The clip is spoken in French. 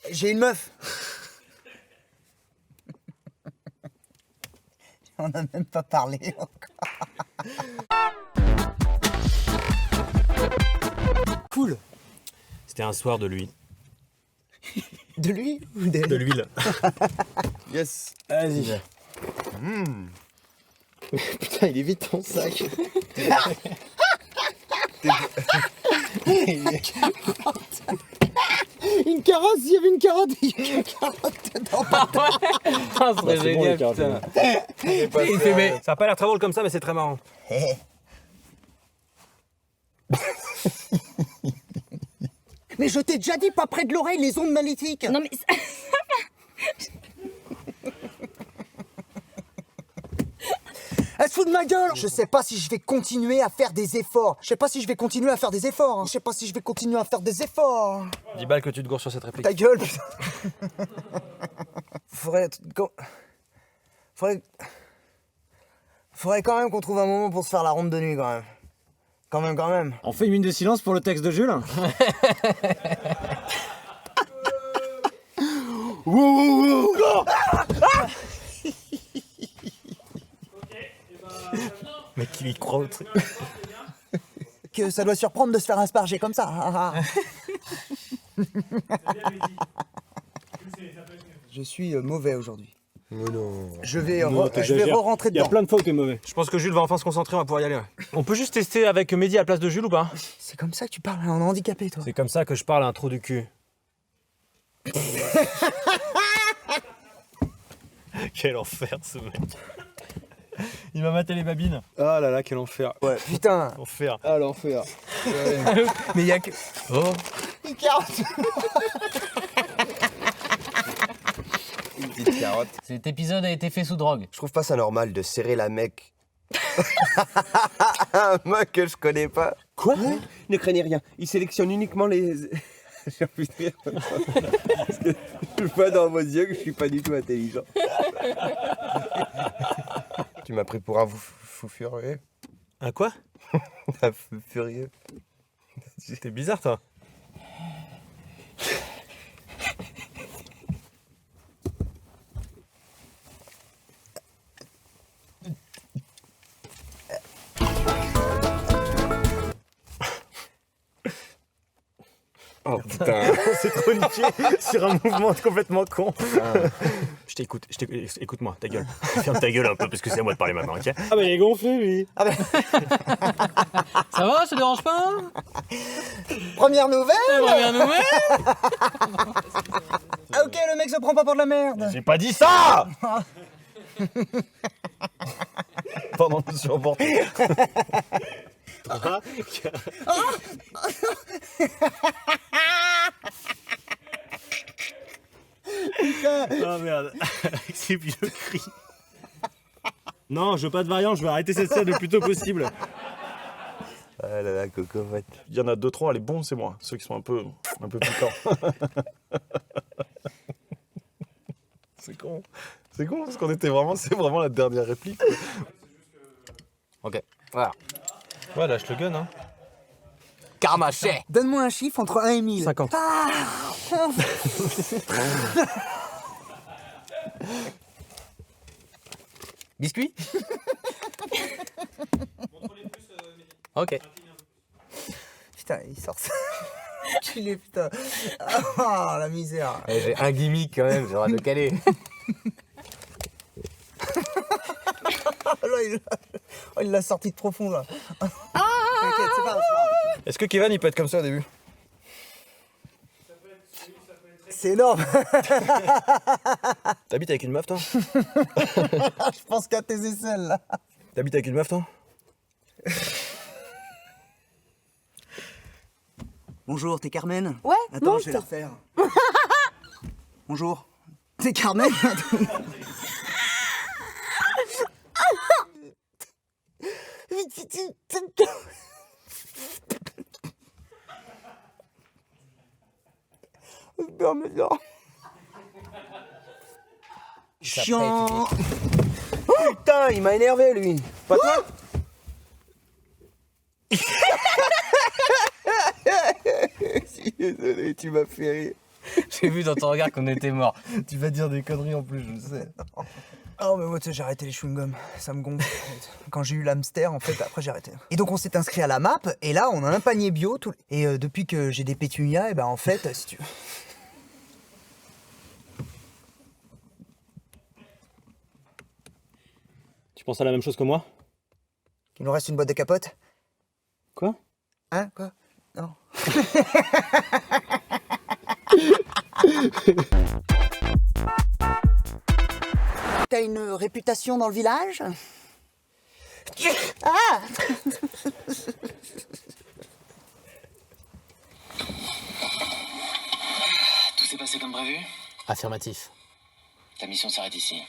J'ai une meuf. On n'a même pas parlé encore. Cool. C'était un soir de lui. De lui ou de... De l'huile. Yes. Vas-y. Putain, il est vite ton sac. Une carotte, s'il y avait une carotte, il y a une carotte dedans. Ah, ce serait génial, putain. Il fait, mais Ça a pas l'air très drôle comme ça, mais c'est très marrant. Mais je t'ai déjà dit, pas près de l'oreille, les ondes magnétiques. Non mais Elle se fout de ma gueule. Je sais pas si je vais continuer à faire des efforts. Je sais pas si je vais continuer à faire des efforts. Je sais pas si je vais continuer à faire des efforts. 10 balles que tu te gourres sur cette réplique. Ta gueule, putain. Faudrait quand même qu'on trouve un moment pour se faire la ronde de nuit, quand même. on fait une minute de silence pour le texte de Jules. Mais qui y croit au truc. Que ça doit surprendre de se faire asperger comme ça. Je suis mauvais aujourd'hui. Mais non. Je vais re-rentrer Il y a dedans. plein de fois où t'es mauvais. Je pense que Jules va enfin se concentrer, on va pouvoir y aller. On peut juste tester avec Mehdi à la place de Jules ou pas? C'est comme ça que tu parles, on est handicapé, toi. C'est comme ça que je parle à un trou du cul. Quel enfer ce mec. Il m'a maté les babines. Ah là là, quel enfer. Ouais. Putain. Enfer. Ah l'enfer. Mais il y a que. Oh. Une carotte. Une petite carotte. Cet épisode a été fait sous drogue. Je trouve pas ça normal de serrer la mec. Un mec que je connais pas. Quoi? Ne craignez rien. Il sélectionne uniquement les. J'ai envie de rire. Parce que je vois dans vos yeux que je suis pas du tout intelligent. Tu m'as pris pour un fou furieux. Un quoi? Un fou furieux. T'es bizarre toi. Oh putain. C'est trop niqué sur un mouvement complètement con. Je t'écoute, écoute-moi, ta gueule. Ferme ta gueule un peu parce que c'est à moi de parler maintenant, ok? Ah bah il est gonflé lui. Ah ben, Ça va, ça dérange pas? première nouvelle. Première nouvelle. Ah ok, le mec se prend pas pour de la merde. J'ai pas dit ça. Pendant que je suis emporté. Oh merde, avec ces vieux cris. Non, je veux pas de variant, je veux arrêter cette scène le plus tôt possible. Ah là là, cocotte. Il y en a 2-3, les bons c'est moi, ceux qui sont un peu piquants. C'est con parce qu'on était vraiment, c'est vraiment la dernière réplique. Ok, voilà. Ouais, lâche le gun, hein. Karmaché. Donne-moi un chiffre entre 1 et 1000. 50. Biscuit. Ok. Putain, il sort ça. Culé, putain. Ah, la misère. J'ai un gimmick quand même, j'aurais de caler. Là, il l'a sorti de profond, là. T'inquiète, c'est pas grave. Est-ce que Kevin il peut être comme ça au début? C'est énorme. T'habites avec une meuf toi? Je pense qu'à tes aisselles, là. T'habites avec une meuf toi? Bonjour, t'es Carmen? ouais. Attends, non, je vais la refaire. Bonjour. T'es Carmen? Chiant. Putain, il m'a énervé lui. Pas toi? Je suis désolé, tu m'as fait rire. J'ai vu dans ton regard qu'on était mort. Tu vas dire des conneries en plus, je le sais. Oh mais moi tu sais, j'ai arrêté les chewing-gums, ça me gonfle. Quand j'ai eu l'hamster en fait, après j'ai arrêté. Et donc on s'est inscrit à la map et là on a un panier bio tout... Et depuis que j'ai des pétunias, et ben en fait si tu... Tu penses à la même chose que moi? Il nous reste une boîte de capote. Quoi? Hein quoi? Non. T'as une réputation dans le village? Ah! Tout s'est passé comme prévu? Affirmatif. Ta mission s'arrête ici.